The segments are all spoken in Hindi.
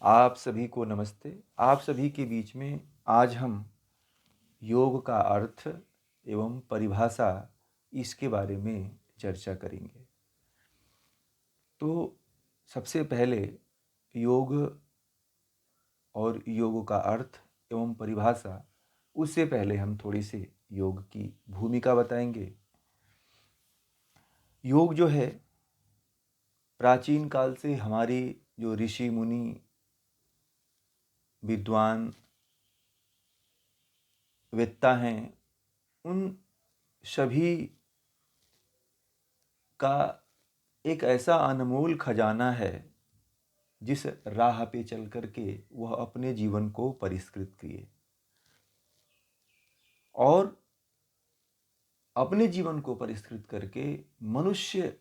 आप सभी को नमस्ते। आप सभी के बीच में आज हम योग का अर्थ एवं परिभाषा इसके बारे में चर्चा करेंगे। तो सबसे पहले योग और योग का अर्थ एवं परिभाषा, उससे पहले हम थोड़ी सी योग की भूमिका बताएंगे। योग जो है प्राचीन काल से हमारी जो ऋषि मुनि विद्वान वेत्ता हैं, उन सभी का एक ऐसा अनमोल खजाना है जिस राह पे चल कर के वह अपने जीवन को परिष्कृत किए और अपने जीवन को परिष्कृत करके मनुष्य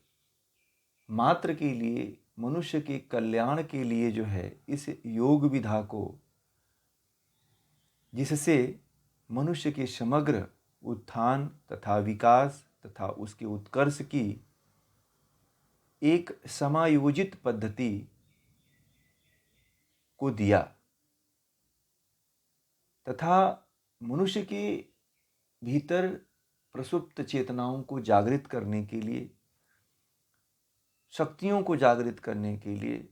मात्र के लिए, मनुष्य के कल्याण के लिए जो है इस योग विधा को, जिससे मनुष्य के समग्र उत्थान तथा विकास तथा उसके उत्कर्ष की एक समायोजित पद्धति को दिया तथा मनुष्य के भीतर प्रसुप्त चेतनाओं को जागृत करने के लिए, शक्तियों को जागृत करने के लिए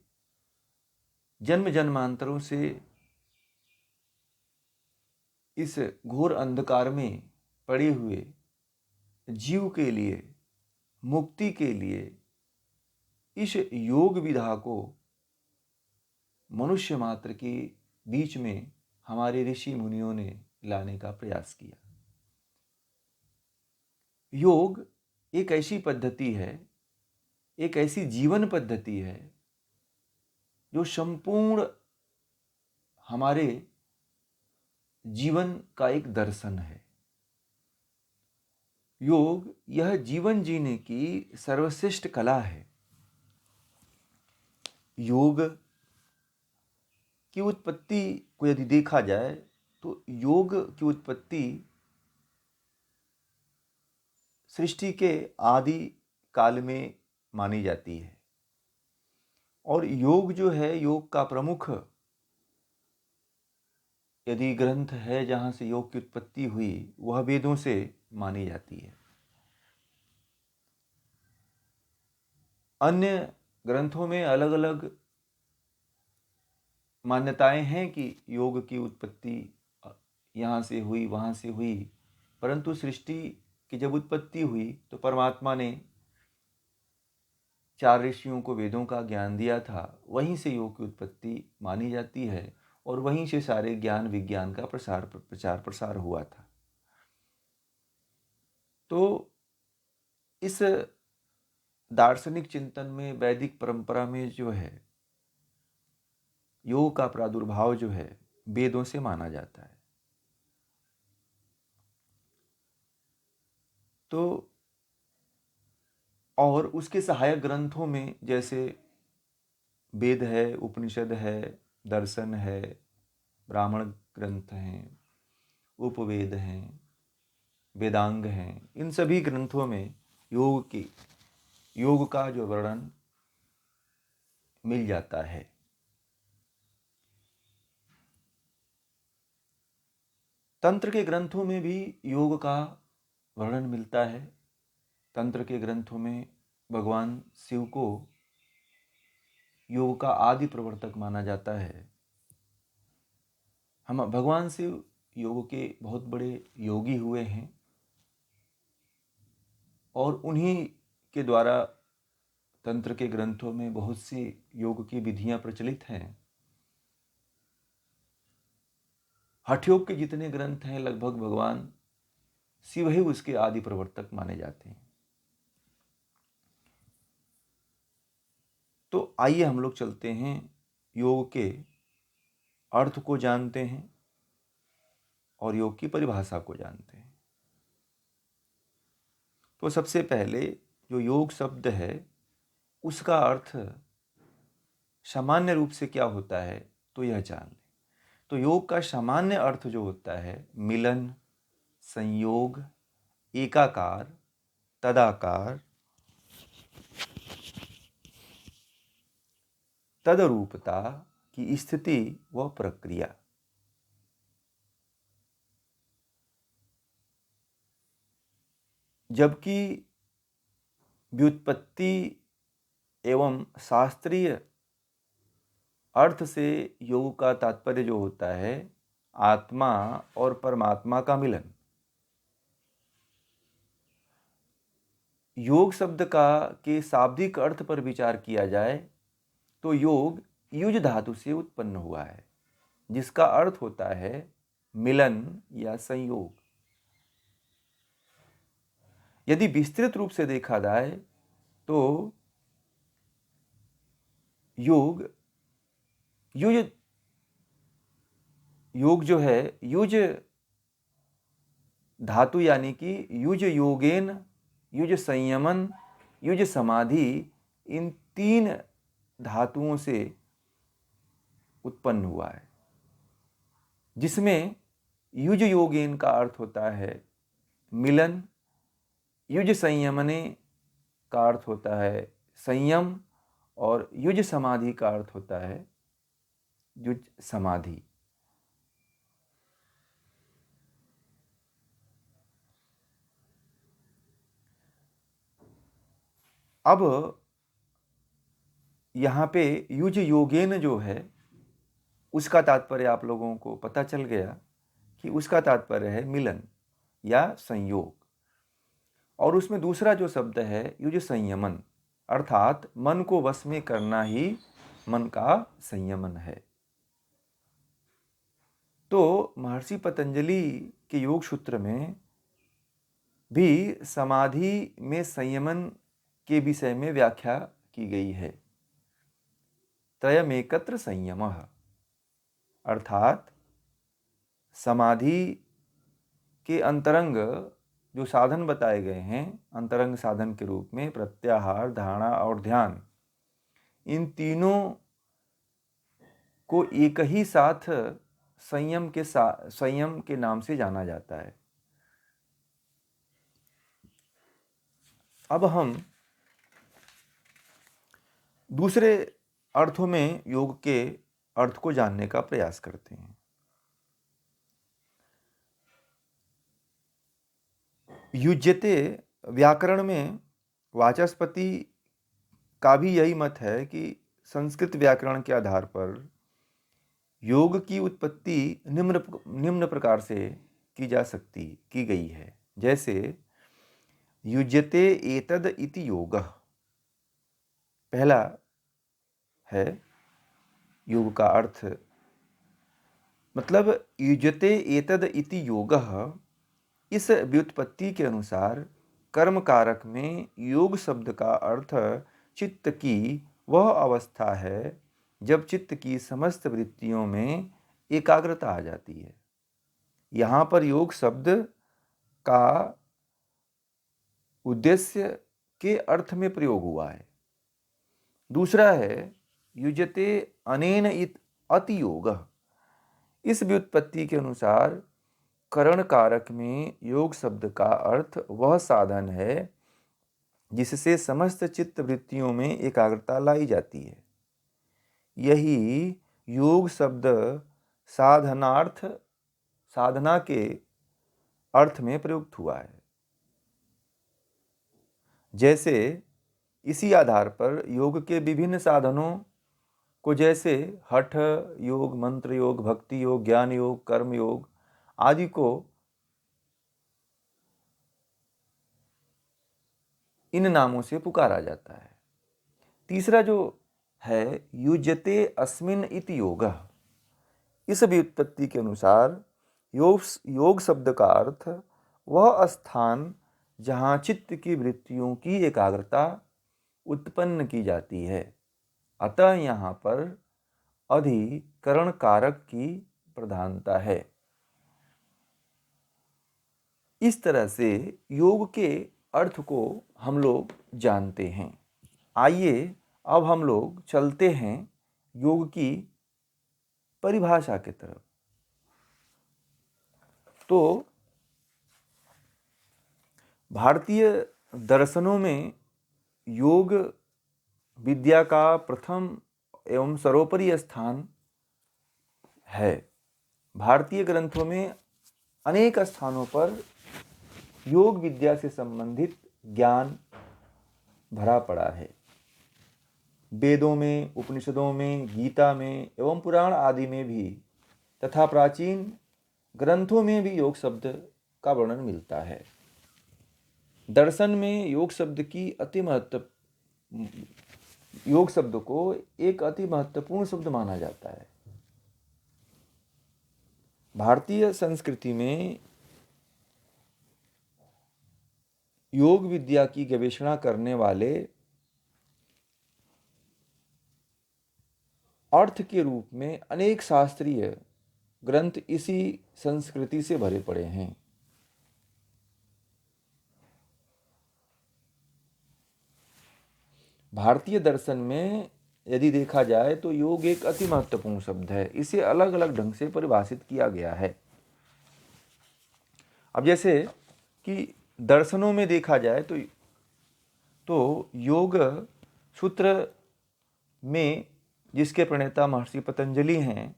जन्म जन्मांतरों से इस घोर अंधकार में पड़े हुए जीव के लिए, मुक्ति के लिए इस योग विधा को मनुष्य मात्र के बीच में हमारे ऋषि मुनियों ने लाने का प्रयास किया। योग एक ऐसी पद्धति है, एक ऐसी जीवन पद्धति है जो संपूर्ण हमारे जीवन का एक दर्शन है। योग यह जीवन जीने की सर्वश्रेष्ठ कला है। योग की उत्पत्ति को यदि देखा जाए तो योग की उत्पत्ति सृष्टि के आदि काल में मानी जाती है और योग जो है, योग का प्रमुख यदि ग्रंथ है जहाँ से योग की उत्पत्ति हुई, वह वेदों से मानी जाती है। अन्य ग्रंथों में अलग अलग मान्यताएं हैं कि योग की उत्पत्ति यहाँ से हुई, वहाँ से हुई, परंतु सृष्टि की जब उत्पत्ति हुई तो परमात्मा ने 4 ऋषियों को वेदों का ज्ञान दिया था, वहीं से योग की उत्पत्ति मानी जाती है और वहीं से सारे ज्ञान विज्ञान का प्रचार प्रसार हुआ था। तो इस दार्शनिक चिंतन में, वैदिक परंपरा में जो है योग का प्रादुर्भाव जो है वेदों से माना जाता है। तो और उसके सहायक ग्रंथों में जैसे वेद है, उपनिषद है, दर्शन है, ब्राह्मण ग्रंथ हैं, उपवेद हैं, वेदांग हैं, इन सभी ग्रंथों में योग का जो वर्णन मिल जाता है। तंत्र के ग्रंथों में भी योग का वर्णन मिलता है। तंत्र के ग्रंथों में भगवान शिव को योग का आदि प्रवर्तक माना जाता है। हम भगवान शिव योग के बहुत बड़े योगी हुए हैं और उन्हीं के द्वारा तंत्र के ग्रंथों में बहुत सी योग की विधियां प्रचलित हैं। हठ योग के जितने ग्रंथ हैं लगभग भगवान शिव ही उसके आदि प्रवर्तक माने जाते हैं। तो आइए हम लोग चलते हैं, योग के अर्थ को जानते हैं और योग की परिभाषा को जानते हैं। तो सबसे पहले जो योग शब्द है उसका अर्थ सामान्य रूप से क्या होता है तो यह जान लें। तो योग का सामान्य अर्थ जो होता है मिलन, संयोग, एकाकार, तदाकार, तदरूपता, की स्थिति व प्रक्रिया। जबकि व्युत्पत्ति एवं शास्त्रीय अर्थ से योग का तात्पर्य जो होता है आत्मा और परमात्मा का मिलन। योग शब्द का के शाब्दिक अर्थ पर विचार किया जाए तो योग युज धातु से उत्पन्न हुआ है, जिसका अर्थ होता है मिलन या संयोग। यदि विस्तृत रूप से देखा जाए तो योग जो है युज धातु यानी कि युज योगेन, युज संयमन, युज समाधि, इन 3 धातुओं से उत्पन्न हुआ है, जिसमें युज योगेन का अर्थ होता है मिलन, युज संयमने का अर्थ होता है संयम और युज समाधि का अर्थ होता है युज समाधि। अब यहाँ पे युज योगेन जो है उसका तात्पर्य आप लोगों को पता चल गया कि उसका तात्पर्य है मिलन या संयोग। और उसमें दूसरा जो शब्द है युज संयमन, अर्थात मन को वश में करना ही मन का संयमन है। तो महर्षि पतंजलि के योग सूत्र में भी समाधि में संयमन के विषय में व्याख्या की गई है। त्रयमेकत्र संयमः, अर्थात समाधि के अंतरंग जो साधन बताए गए हैं, अंतरंग साधन के रूप में प्रत्याहार, धारणा और ध्यान, इन तीनों को एक ही साथ संयम के नाम से जाना जाता है। अब हम दूसरे अर्थों में योग के अर्थ को जानने का प्रयास करते हैं। युज्यते व्याकरण में वाचस्पति का भी यही मत है कि संस्कृत व्याकरण के आधार पर योग की उत्पत्ति निम्न प्रकार से की गई है। जैसे युज्यते एतद इति योगः, पहला है योग का अर्थ, मतलब युज्यते एतद इति योगः, इस व्युत्पत्ति के अनुसार कर्म कारक में योग शब्द का अर्थ चित्त की वह अवस्था है जब चित्त की समस्त वृत्तियों में एकाग्रता आ जाती है। यहाँ पर योग शब्द का उद्देश्य के अर्थ में प्रयोग हुआ है। दूसरा है युज्यते अनेन अति योगः, इस व्युत्पत्ति के अनुसार करण कारक में योग शब्द का अर्थ वह साधन है जिससे समस्त चित्त वृत्तियों में एकाग्रता लाई जाती है। यही योग शब्द साधना के अर्थ में प्रयुक्त हुआ है। जैसे इसी आधार पर योग के विभिन्न साधनों को, जैसे हठ योग, मंत्र योग, भक्ति योग, ज्ञान योग, कर्म योग आदि को इन नामों से पुकारा जाता है। तीसरा जो है युज्यते अस्मिन् इति योगः, इस व्युत्पत्ति के अनुसार योग शब्द का अर्थ वह स्थान जहाँ चित्त की वृत्तियों की एकाग्रता उत्पन्न की जाती है। अतः यहाँ पर अधिकरण कारक की प्रधानता है। इस तरह से योग के अर्थ को हम लोग जानते हैं। आइए अब हम लोग चलते हैं योग की परिभाषा की तरफ। तो भारतीय दर्शनों में योग विद्या का प्रथम एवं सर्वोपरि स्थान है। भारतीय ग्रंथों में अनेक स्थानों पर योग विद्या से संबंधित ज्ञान भरा पड़ा है। वेदों में, उपनिषदों में, गीता में एवं पुराण आदि में भी तथा प्राचीन ग्रंथों में भी योग शब्द का वर्णन मिलता है। दर्शन में योग शब्द को एक अति महत्वपूर्ण शब्द माना जाता है। भारतीय संस्कृति में योग विद्या की गवेषणा करने वाले अर्थ के रूप में अनेक शास्त्रीय ग्रंथ इसी संस्कृति से भरे पड़े हैं। भारतीय दर्शन में यदि देखा जाए तो योग एक अति महत्वपूर्ण शब्द है। इसे अलग अलग ढंग से परिभाषित किया गया है। अब जैसे कि दर्शनों में देखा जाए तो योग सूत्र में जिसके प्रणेता महर्षि पतंजलि हैं,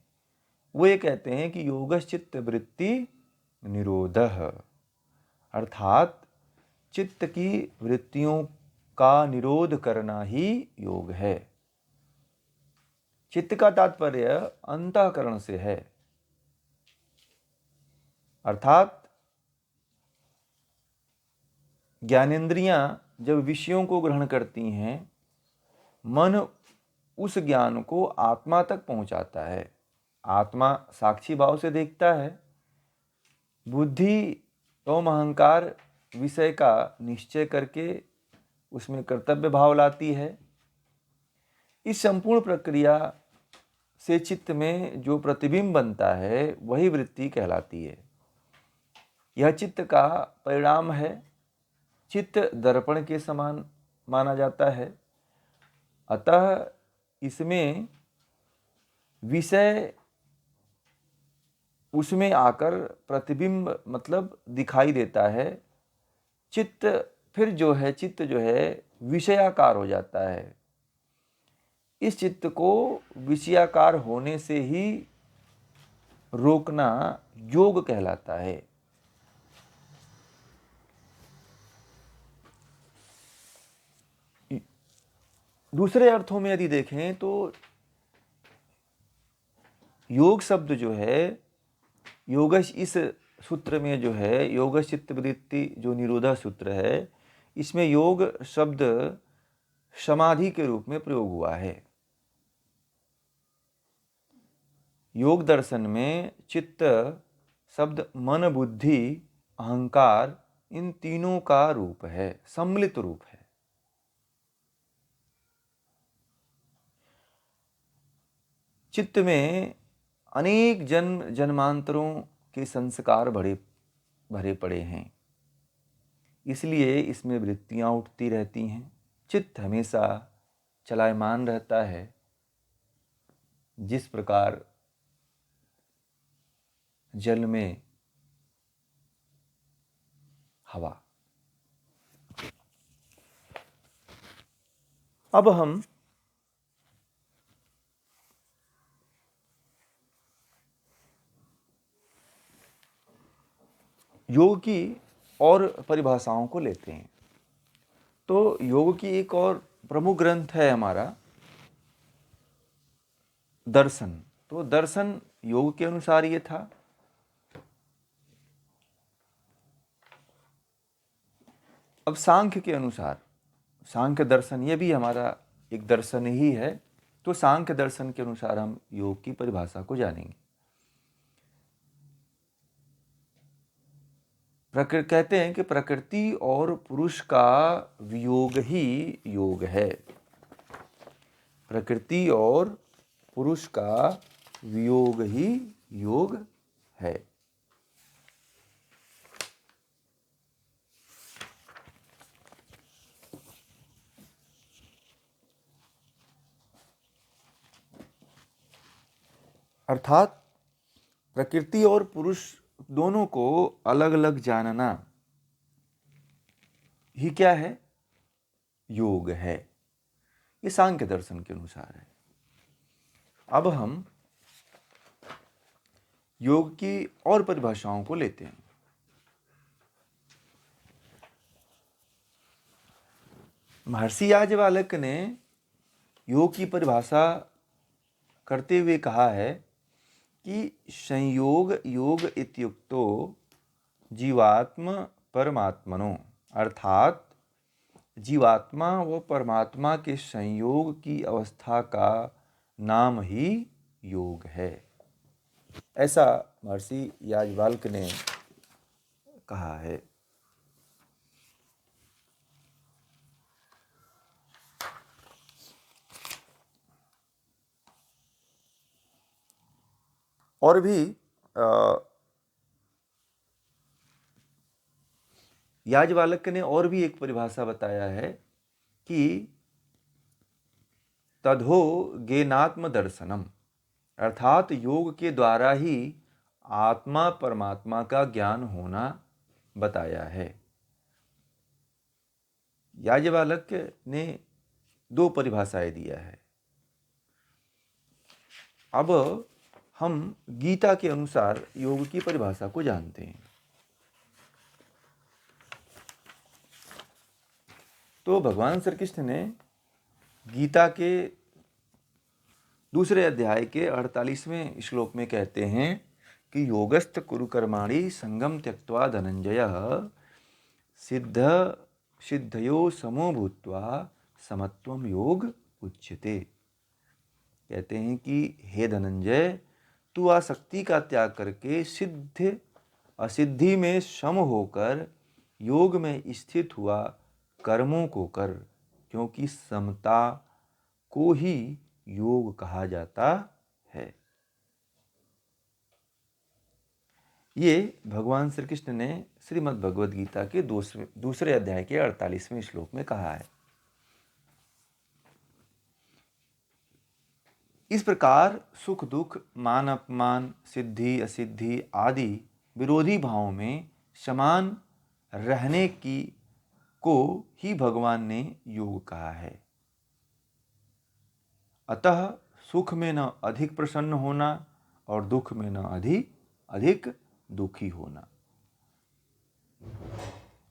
वो ये कहते हैं कि योगश्चित्त वृत्ति निरोधः, अर्थात चित्त की वृत्तियों का निरोध करना ही योग है। चित्त का तात्पर्य अंतःकरण से है, अर्थात ज्ञानेंद्रियां जब विषयों को ग्रहण करती हैं, मन उस ज्ञान को आत्मा तक पहुंचाता है। आत्मा साक्षी भाव से देखता है, बुद्धि एवं अहंकार विषय का निश्चय करके उसमें कर्तव्य भाव लाती है। इस संपूर्ण प्रक्रिया से चित्त में जो प्रतिबिंब बनता है वही वृत्ति कहलाती है। यह चित्त का परिणाम है। चित्त दर्पण के समान माना जाता है, अतः इसमें विषय उसमें आकर प्रतिबिंब मतलब दिखाई देता है। चित्त जो है विषयाकार हो जाता है। इस चित्त को विषयाकार होने से ही रोकना योग कहलाता है। दूसरे अर्थों में यदि देखें तो योग शब्द जो है, योगश इस सूत्र में जो है योगश चित्त वृत्ति जो निरोधा सूत्र है, इसमें योग शब्द समाधि के रूप में प्रयोग हुआ है। योग दर्शन में चित्त शब्द मन, बुद्धि, अहंकार इन तीनों का रूप है, सम्मिलित रूप है। चित्त में अनेक जन्म जन्मांतरों के संस्कार भरे पड़े हैं, इसलिए इसमें वृत्तियां उठती रहती हैं। चित्त हमेशा चलायमान रहता है, जिस प्रकार जल में हवा। अब हम योग की और परिभाषाओं को लेते हैं। तो योग की एक और प्रमुख ग्रंथ है हमारा दर्शन। तो दर्शन योग के अनुसार ये था। अब सांख्य के अनुसार, सांख्य दर्शन ये भी हमारा एक दर्शन ही है। तो सांख्य दर्शन के अनुसार हम योग की परिभाषा को जानेंगे। कहते हैं कि प्रकृति और पुरुष का वियोग ही योग है। प्रकृति और पुरुष का वियोग ही योग है। अर्थात प्रकृति और पुरुष दोनों को अलग अलग जानना ही क्या है? योग है। ये सांख्य दर्शन के अनुसार है। अब हम योग की और परिभाषाओं को लेते हैं। महर्षि याज्ञवल्क्य ने योग की परिभाषा करते हुए कहा है कि संयोग योग इत्युक्तो जीवात्म परमात्मनो, अर्थात जीवात्मा व परमात्मा के संयोग की अवस्था का नाम ही योग है। ऐसा महर्षि याज्ञवल्क्य ने कहा है। और भी याज्ञवल्क्य ने और भी एक परिभाषा बताया है कि तद्धो ज्ञानात्म दर्शनम, अर्थात योग के द्वारा ही आत्मा परमात्मा का ज्ञान होना बताया है। याज्ञवल्क्य ने दो परिभाषाएं दिया है। अब हम गीता के अनुसार योग की परिभाषा को जानते हैं। तो भगवान श्री कृष्ण ने गीता के दूसरे अध्याय के 48वें श्लोक में कहते हैं कि योगस्थ कुरु कर्माणि संगम त्यक्त्वा धनंजय सिद्धयो समो भूत्वा समत्वम योग उच्यते। कहते हैं कि हे धनंजय, तू आसक्ति का त्याग करके सिद्ध असिद्धि में सम होकर योग में स्थित हुआ कर्मों को कर, क्योंकि समता को ही योग कहा जाता है। ये भगवान श्री कृष्ण ने श्रीमद् भगवद गीता के दूसरे अध्याय के 48वें श्लोक में कहा है। इस प्रकार सुख दुख, मान अपमान, सिद्धि असिद्धि आदि विरोधी भावों में समान रहने की को ही भगवान ने योग कहा है। अतः सुख में न अधिक प्रसन्न होना और दुख में न अधिक दुखी होना।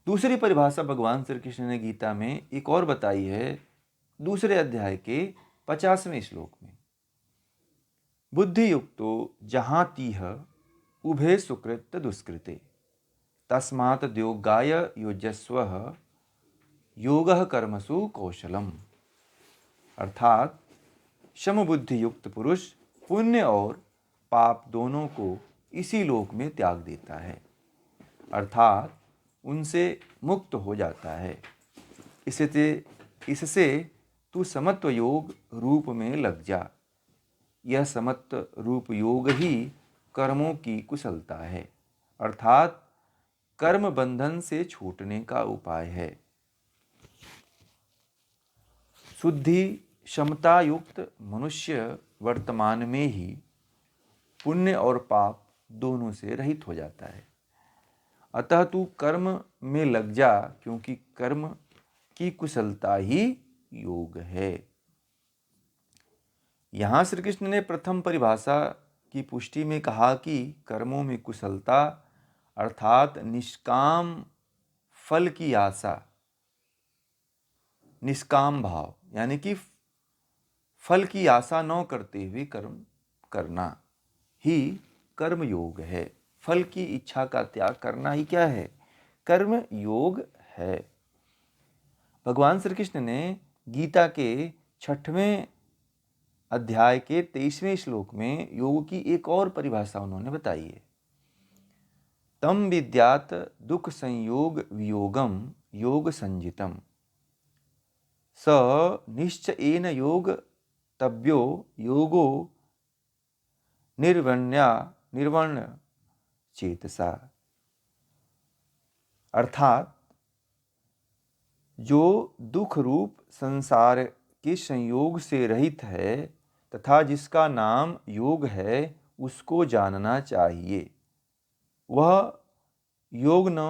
दूसरी परिभाषा भगवान श्री कृष्ण ने गीता में एक और बताई है, दूसरे अध्याय के 50वें श्लोक में। बुद्धि युक्तो जहाँ तीह उभे सुकृत दुष्कृते तस्मात् द्योगाय युजस्व योगः कर्मसु कौशलम, अर्थात समबुद्धि युक्त पुरुष पुण्य और पाप दोनों को इसी लोक में त्याग देता है, अर्थात उनसे मुक्त हो जाता है। इससे तू समत्व योग रूप में लग जा। यह समत्व रूप योग ही कर्मों की कुशलता है, अर्थात कर्म बंधन से छूटने का उपाय है। शुद्धि क्षमता युक्त मनुष्य वर्तमान में ही पुण्य और पाप दोनों से रहित हो जाता है। अतः तू कर्म में लग जा, क्योंकि कर्म की कुशलता ही योग है। यहाँ श्री कृष्ण ने प्रथम परिभाषा की पुष्टि में कहा कि कर्मों में कुशलता अर्थात निष्काम फल की आशा, निष्काम भाव, यानी कि फल की आशा न करते हुए कर्म करना ही कर्म योग है। फल की इच्छा का त्याग करना ही क्या है? कर्म योग है। भगवान श्री कृष्ण ने गीता के 6वें अध्याय के 23वें श्लोक में योग की एक और परिभाषा उन्होंने बताई है। तम विद्यात दुख संयोग वियोगम योग संजितम स निश्चयेन योग तब्यो योगो निर्वण्य चेतसा, अर्थात जो दुख रूप संसार के संयोग से रहित है तथा जिसका नाम योग है, उसको जानना चाहिए। वह योग न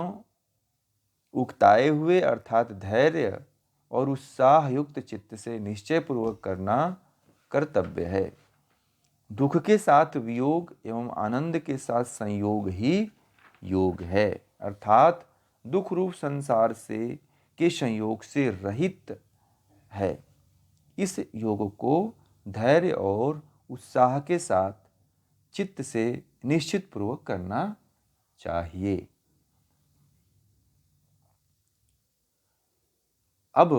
उकताए हुए अर्थात धैर्य और उत्साह युक्त चित्त से निश्चय पूर्वक करना कर्तव्य है। दुख के साथ वियोग एवं आनंद के साथ संयोग ही योग है। अर्थात दुख रूप संसार से के संयोग से रहित है। इस योग को धैर्य और उत्साह के साथ चित्त से निश्चित पूर्वक करना चाहिए। अब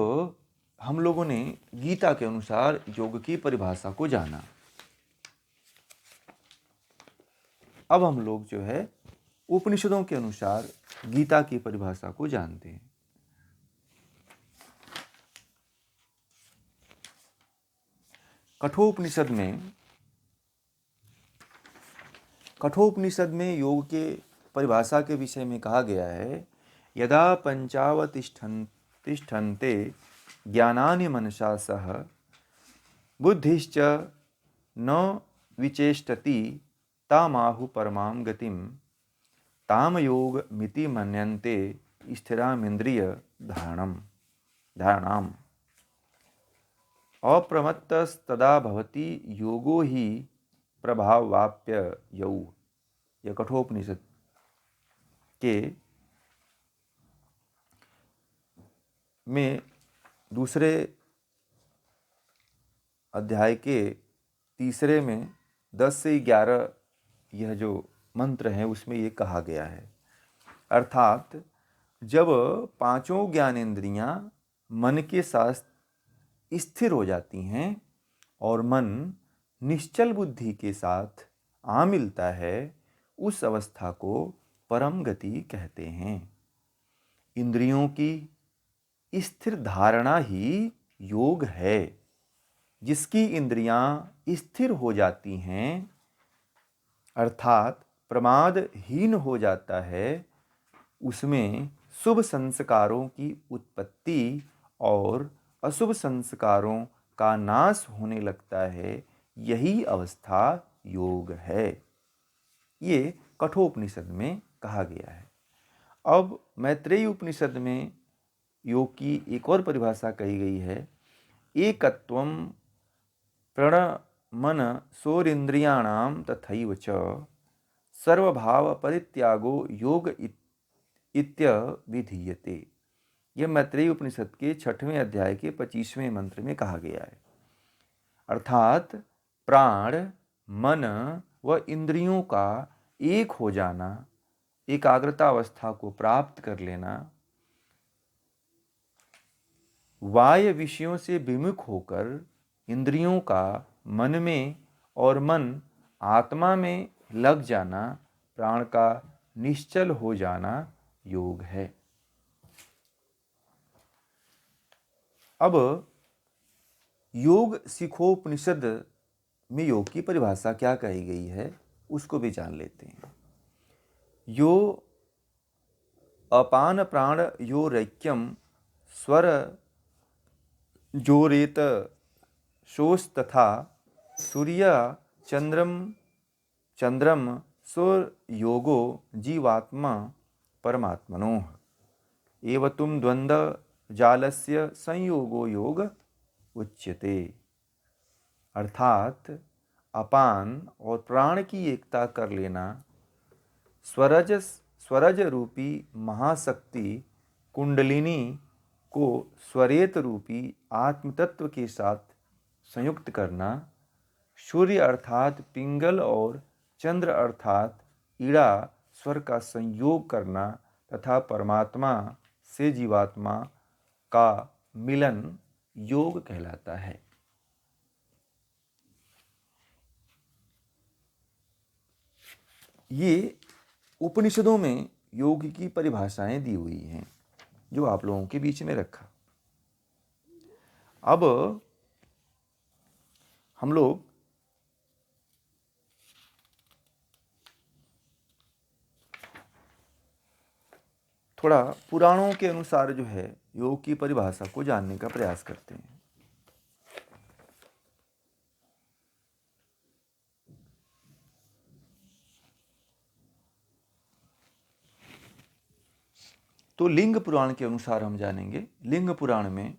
हम लोगों ने गीता के अनुसार योग की परिभाषा को जाना। अब हम लोग जो है उपनिषदों के अनुसार गीता की परिभाषा को जानते हैं। कठोपनिषद में योग के परिभाषा के विषय में कहा गया है, यदा पंचावतिष्ठन्ते ज्ञानानि मनसा सह बुद्धिश्च न विचेष्टति तामाहु परमां गतिम ताम योग मिति मन्यन्ते स्थिरामिन्द्रिय धारणाम अप्रमत्तस्तदा भवति योगो ही प्रभावाप्य यौ। यह कठोपनिषद के में दूसरे अध्याय के तीसरे में 10 से 11 यह जो मंत्र है उसमें ये कहा गया है। अर्थात जब पांचों ज्ञानेंद्रियां मन के साथ स्थिर हो जाती हैं और मन निश्चल बुद्धि के साथ आ मिलता है, उस अवस्था को परम गति कहते हैं। इंद्रियों की स्थिर धारणा ही योग है। जिसकी इंद्रियां स्थिर हो जाती हैं अर्थात प्रमादहीन हो जाता है, उसमें शुभ संस्कारों की उत्पत्ति और अशुभ संस्कारों का नाश होने लगता है। यही अवस्था योग है। ये कठोपनिषद में कहा गया है। अब मैत्रेयी उपनिषद में योग की एक और परिभाषा कही गई है, एकत्वम प्रणमन सोरिंद्रियाणाम तथैव च सर्वभाव परित्यागो योग इत्य विधीयते। यह मैत्रेयी उपनिषद के 6वें अध्याय के 25वें मंत्र में कहा गया है। अर्थात प्राण, मन व इंद्रियों का एक हो जाना, एकाग्रता अवस्था को प्राप्त कर लेना, बाह्य विषयों से विमुख होकर इंद्रियों का मन में और मन आत्मा में लग जाना, प्राण का निश्चल हो जाना योग है। अब योग शिखोपनिषद में योग की परिभाषा क्या कही गई है उसको भी जान लेते हैं। यो अपान प्राण यो रैक्यम स्वर जोरेत शोष तथा सूर्य चंद्रम योगो जीवात्मा परमात्मनोः एवं द्वंद्व जालस्य संयोगो योग उच्यते। अर्थात अपान और प्राण की एकता कर लेना, स्वरज रूपी महाशक्ति कुंडलिनी को स्वरेत रूपी आत्म तत्व के साथ संयुक्त करना, सूर्य अर्थात पिंगल और चंद्र अर्थात ईड़ा स्वर का संयोग करना तथा परमात्मा से जीवात्मा का मिलन योग कहलाता है। ये उपनिषदों में योग की परिभाषाएं दी हुई हैं जो आप लोगों के बीच में रखा। अब हम लोग थोड़ा पुराणों के अनुसार जो है योग की परिभाषा को जानने का प्रयास करते हैं। तो लिंग पुराण के अनुसार हम जानेंगे। लिंग पुराण में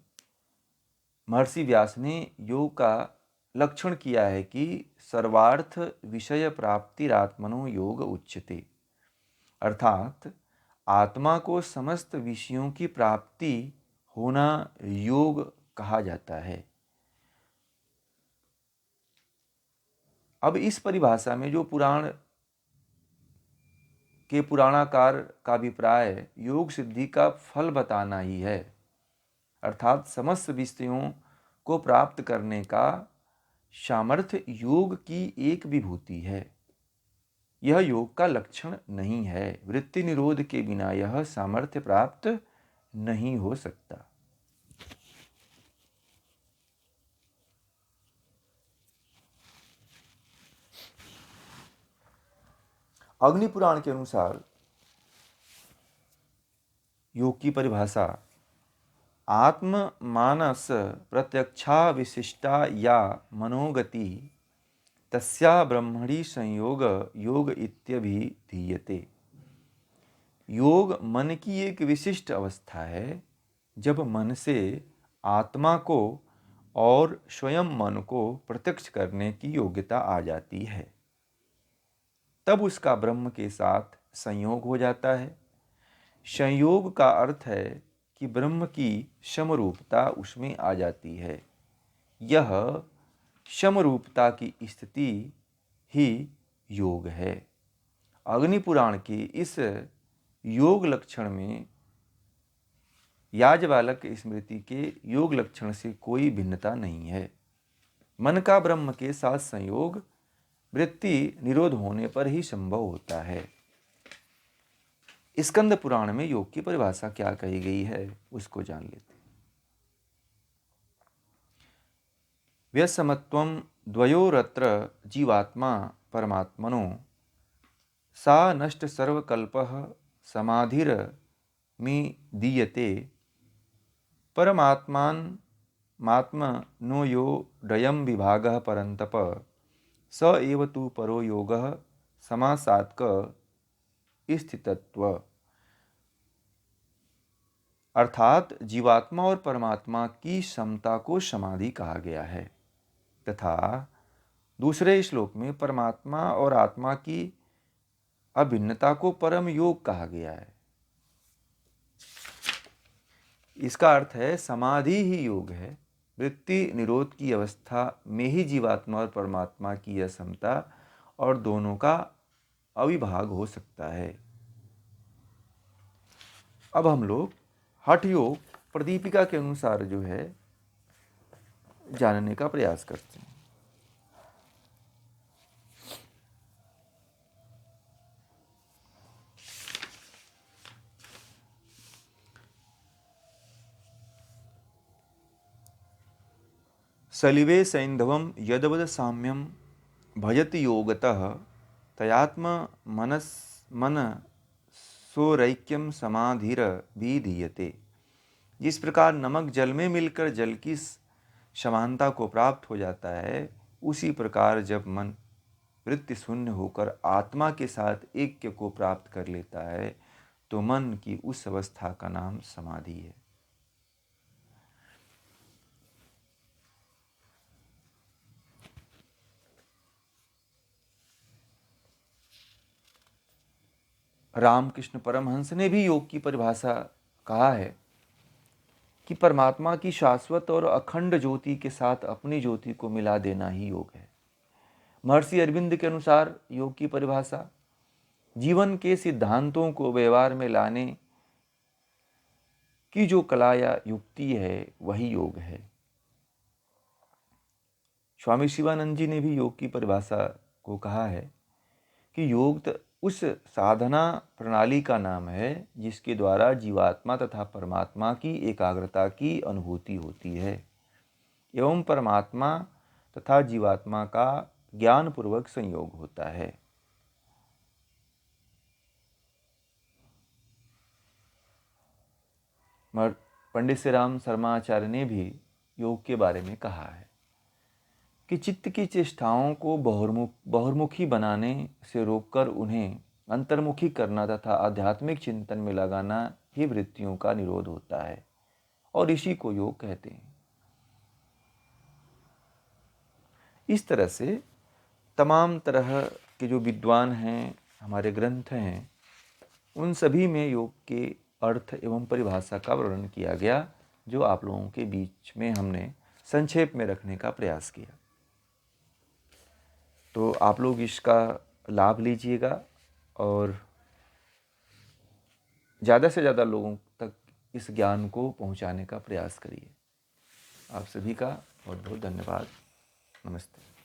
महर्षि व्यास ने योग का लक्षण किया है कि सर्वार्थ विषय प्राप्तिरात्मनो योग उच्यते, अर्थात आत्मा को समस्त विषयों की प्राप्ति होना योग कहा जाता है। अब इस परिभाषा में जो पुराणाकार का अभिप्राय योग सिद्धि का फल बताना ही है, अर्थात समस्त विषयों को प्राप्त करने का सामर्थ्य योग की एक विभूति है। यह योग का लक्षण नहीं है। वृत्ति निरोध के बिना यह सामर्थ्य प्राप्त नहीं हो सकता। अग्नि पुराण के अनुसार योग की परिभाषा आत्म मानस प्रत्यक्षा विशिष्टा या मनोगति तस्या ब्रह्मणि संयोग योग इत्यभिधीयते। योग मन की एक विशिष्ट अवस्था है जब मन से आत्मा को और स्वयं मन को प्रत्यक्ष करने की योग्यता आ जाती है, तब उसका ब्रह्म के साथ संयोग हो जाता है। संयोग का अर्थ है कि ब्रह्म की समरूपता उसमें आ जाती है। यह समरूपता की स्थिति ही योग है। अग्नि पुराण के इस योग लक्षण में याज्ञवल्क्य की स्मृति के योग लक्षण से कोई भिन्नता नहीं है। मन का ब्रह्म के साथ संयोग वृत्ति निरोध होने पर ही संभव होता है। स्कंद पुराण में योग की परिभाषा क्या कही गई है उसको जान लेते हैं। व्यसमत्वं द्वयोरत्र जीवात्मा परमात्मनो सा नष्ट सर्वकल्पः समाधिर्मिदीयते परमात्मनो यो डयं विभागः परन्तप स एव तु परो योगः समासात्क स्थितत्व। अर्थात जीवात्मा और परमात्मा की समता को समाधि कहा गया है तथा दूसरे श्लोक में परमात्मा और आत्मा की अभिन्नता को परम योग कहा गया है। इसका अर्थ है समाधि ही योग है। वृत्ति निरोध की अवस्था में ही जीवात्मा और परमात्मा की यह समता और दोनों का अविभाग हो सकता है। अब हम लोग हठ योग प्रदीपिका के अनुसार जो है जानने का प्रयास करते हैं। सलिवे सैंधवम यदवद साम्यम भजति योगतः तयात्म मन सोरैक्यम समाधिर विधीयते। जिस प्रकार नमक जल में मिलकर जल की समानता को प्राप्त हो जाता है, उसी प्रकार जब मन वृत्ति शून्य होकर आत्मा के साथ ऐक्य को प्राप्त कर लेता है तो मन की उस अवस्था का नाम समाधि है। रामकृष्ण परमहंस ने भी योग की परिभाषा कहा है कि परमात्मा की शाश्वत और अखंड ज्योति के साथ अपनी ज्योति को मिला देना ही योग है। महर्षि अरविंद के अनुसार योग की परिभाषा जीवन के सिद्धांतों को व्यवहार में लाने की जो कला या युक्ति है वही योग है। स्वामी शिवानंद जी ने भी योग की परिभाषा को कहा है कि योग उस साधना प्रणाली का नाम है जिसके द्वारा जीवात्मा तथा परमात्मा की एकाग्रता की अनुभूति होती है एवं परमात्मा तथा जीवात्मा का ज्ञानपूर्वक संयोग होता है। पंडित श्री राम शर्माचार्य ने भी योग के बारे में कहा है कि चित्त की चेष्टाओं को बहिर्मुखी बनाने से रोककर उन्हें अंतर्मुखी करना तथा आध्यात्मिक चिंतन में लगाना ही वृत्तियों का निरोध होता है और इसी को योग कहते हैं। इस तरह से तमाम तरह के जो विद्वान हैं, हमारे ग्रंथ हैं, उन सभी में योग के अर्थ एवं परिभाषा का वर्णन किया गया, जो आप लोगों के बीच में हमने संक्षेप में रखने का प्रयास किया। तो आप लोग इसका लाभ लीजिएगा और ज़्यादा से ज़्यादा लोगों तक इस ज्ञान को पहुंचाने का प्रयास करिए। आप सभी का बहुत बहुत धन्यवाद। नमस्ते।